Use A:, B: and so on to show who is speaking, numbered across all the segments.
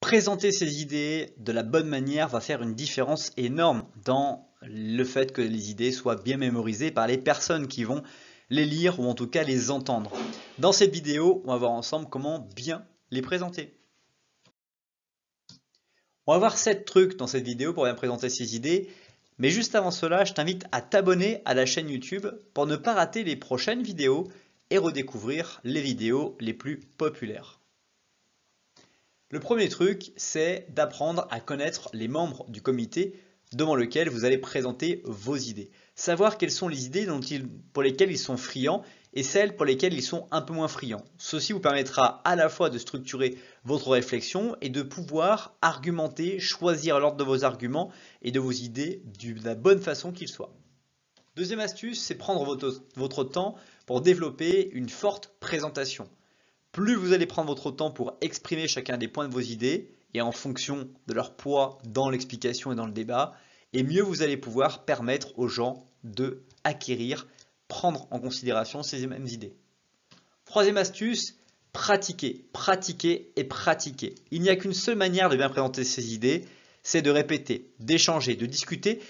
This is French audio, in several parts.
A: Présenter ses idées de la bonne manière va faire une différence énorme dans le fait que les idées soient bien mémorisées par les personnes qui vont les lire ou en tout cas les entendre. Dans cette vidéo, on va voir ensemble comment bien les présenter. On va voir 7 trucs dans cette vidéo pour bien présenter ses idées, mais juste avant cela, je t'invite à t'abonner à la chaîne YouTube pour ne pas rater les prochaines vidéos et redécouvrir les vidéos les plus populaires. Le premier truc, c'est d'apprendre à connaître les membres du comité devant lequel vous allez présenter vos idées. Savoir quelles sont les idées pour lesquelles ils sont friands et celles pour lesquelles ils sont un peu moins friands. Ceci vous permettra à la fois de structurer votre réflexion et de pouvoir argumenter, choisir l'ordre de vos arguments et de vos idées de la bonne façon qu'ils soient. Deuxième astuce, c'est prendre votre temps pour développer une forte présentation. Plus vous allez prendre votre temps pour exprimer chacun des points de vos idées, et en fonction de leur poids dans l'explication et dans le débat, et mieux vous allez pouvoir permettre aux gens de acquérir, prendre en considération ces mêmes idées. Troisième astuce, pratiquer, pratiquer et pratiquer. Il n'y a qu'une seule manière de bien présenter ces idées, c'est de répéter, d'échanger, de discuter,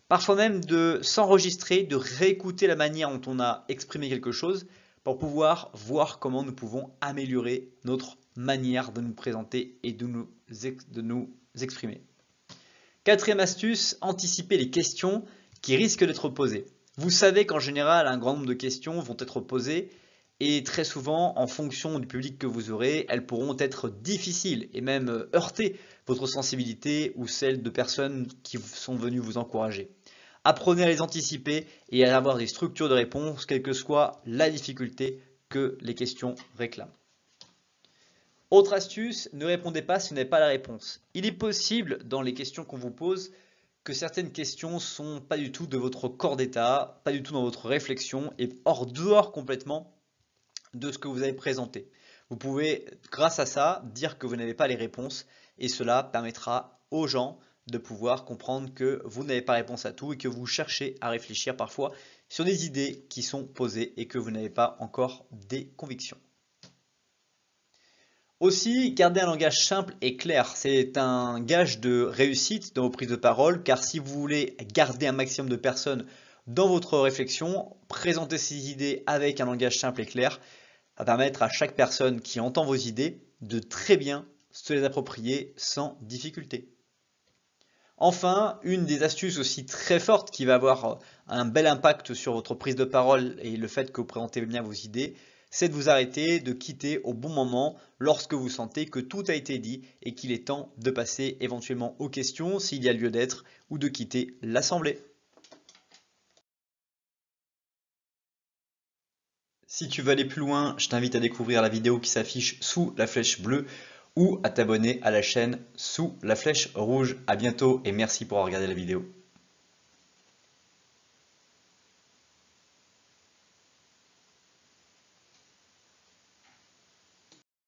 A: parfois même de s'enregistrer, de réécouter la manière dont on a exprimé quelque chose, pour pouvoir voir comment nous pouvons améliorer notre manière de nous présenter et de nous exprimer. Quatrième astuce, anticiper les questions qui risquent d'être posées. Vous savez qu'en général, un grand nombre de questions vont être posées et très souvent, en fonction du public que vous aurez, elles pourront être difficiles et même heurter votre sensibilité ou celle de personnes qui sont venues vous encourager. Apprenez à les anticiper et à avoir des structures de réponse, quelle que soit la difficulté que les questions réclament. Autre astuce, ne répondez pas si vous n'avez pas la réponse. Il est possible, dans les questions qu'on vous pose, que certaines questions ne sont pas du tout de votre corps d'état, pas du tout dans votre réflexion et dehors complètement de ce que vous avez présenté. Vous pouvez, grâce à ça, dire que vous n'avez pas les réponses et cela permettra aux gens de pouvoir comprendre que vous n'avez pas réponse à tout et que vous cherchez à réfléchir parfois sur des idées qui sont posées et que vous n'avez pas encore des convictions. Aussi, gardez un langage simple et clair. C'est un gage de réussite dans vos prises de parole car si vous voulez garder un maximum de personnes dans votre réflexion, présenter ces idées avec un langage simple et clair va permettre à chaque personne qui entend vos idées de très bien se les approprier sans difficulté. Enfin, une des astuces aussi très fortes qui va avoir un bel impact sur votre prise de parole et le fait que vous présentez bien vos idées, c'est de vous arrêter, de quitter au bon moment lorsque vous sentez que tout a été dit et qu'il est temps de passer éventuellement aux questions s'il y a lieu d'être ou de quitter l'assemblée. Si tu veux aller plus loin, je t'invite à découvrir la vidéo qui s'affiche sous la flèche bleue ou à t'abonner à la chaîne sous la flèche rouge. À bientôt et merci pour avoir regardé la vidéo.